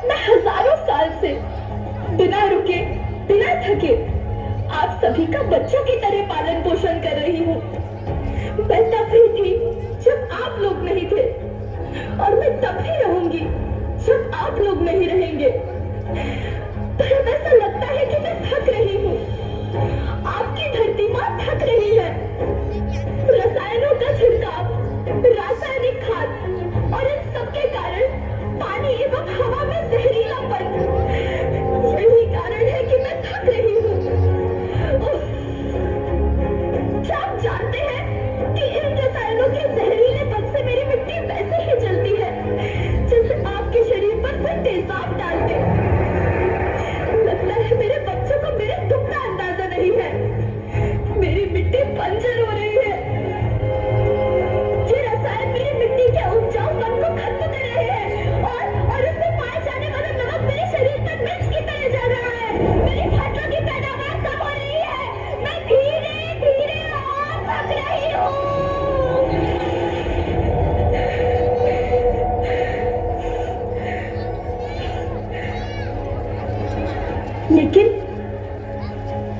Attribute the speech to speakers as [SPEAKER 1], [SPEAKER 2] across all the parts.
[SPEAKER 1] मैं हजारों साल से बिना रुके, बिना थके आप सभी का बच्चों की तरह पालन पोषण कर रही हूँ। मैं तब भी थी जब आप लोग नहीं थे, और मैं तब भी रहूंगी जब आप लोग नहीं रहेंगे। पर अब ऐसा लगता है कि मैं थक रही हूँ। आपकी धरती माँ थक रही है। रसायनों का छिड़काव, रासायनिक खाद और इन सब के कारण पानी एवं हवा में जहरीलापन, यही कारण है कि मैं थक रही हूँ। क्या आप जानते हैं कि इन रसायनों के जहरीलेपन से मेरी मिट्टी वैसे ही जलती है जैसे आपके शरीर पर कोई तेजाब डाल दे। लगता है मेरे बच्चों को मेरे दुख का अंदाजा नहीं है। मेरी मिट्टी बंजर हो रही है। ये रसायन मेरी मिट्टी के उपजाऊपन को खत्म कर रहे हैं, और इसमें पाए जाने वाला नमक मेरे शरीर पर मिर्च की तरह जा रहा है। मेरी फसलों की पैदावार कम हो रही है। मैं धीरे धीरे और थक रही हूँ।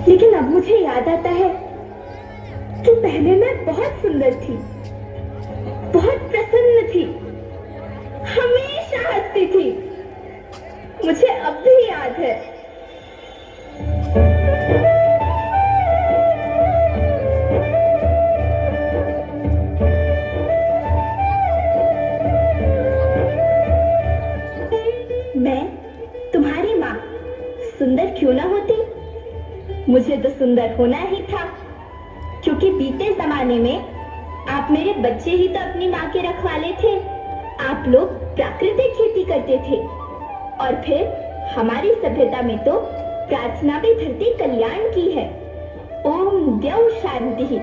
[SPEAKER 1] लेकिन अब मुझे याद आता है कि पहले मैं बहुत सुंदर थी, बहुत प्रसन्न थी, हमेशा हंसती थी। मुझे अब भी याद है। मैं तुम्हारी माँ सुंदर क्यों ना होती, मुझे तो सुंदर होना ही था, क्योंकि बीते जमाने में आप मेरे बच्चे ही तो अपनी माँ के रखवाले थे। आप लोग प्राकृतिक खेती करते थे, और फिर हमारी सभ्यता में तो प्रार्थना भी धरती कल्याण की है। ओम द्यौ शांति,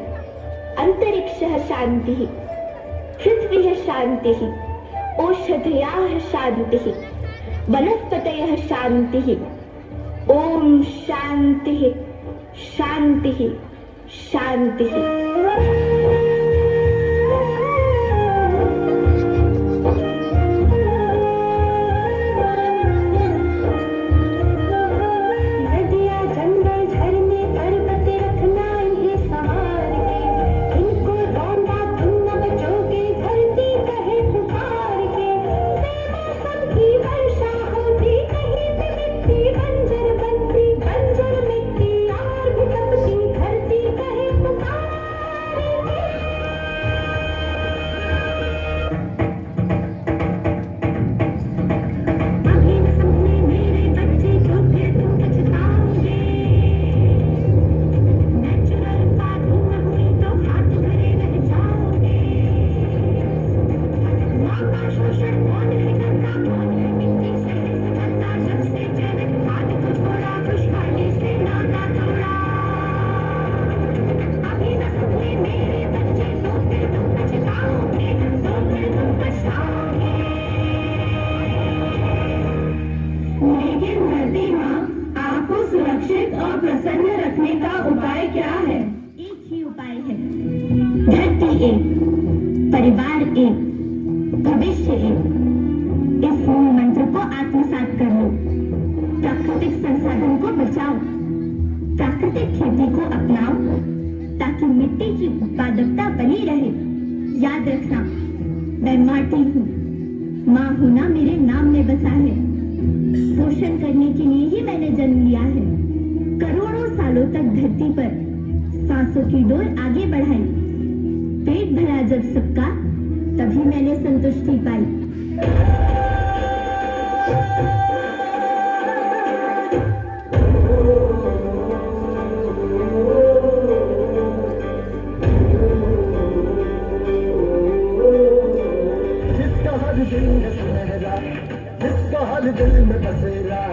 [SPEAKER 1] अंतरिक्षः शांति, पृथ्वी शांति, औषधयः शांति, वनस्पतयः शांति। ओम शांति शांति शांति। सुरक्षित और प्रसन्न रखने का उपाय क्या है? एक ही उपाय है। धरती एक, परिवार एक, भविष्य एक। इस मूल मंत्र को आत्मसात कर लो। प्राकृतिक संसाधन को बचाओ, प्राकृतिक खेती को अपनाओ, ताकि मिट्टी की उत्पादकता बनी रहे। याद रखना, मैं माटी हूँ, माँ होना मेरे नाम में बसा है। पोषण करने के लिए ही मैंने जन्म लिया है। करोड़ों सालों तक धरती पर सांसों की डोर आगे बढ़ाई। पेट भरा जब सबका, तभी मैंने संतुष्टि पाई।
[SPEAKER 2] जिसका हर दिल में बसेरा,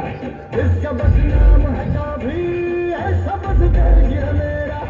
[SPEAKER 2] जिसका बस नाम है काफी, ऐसा बस कर मेरा।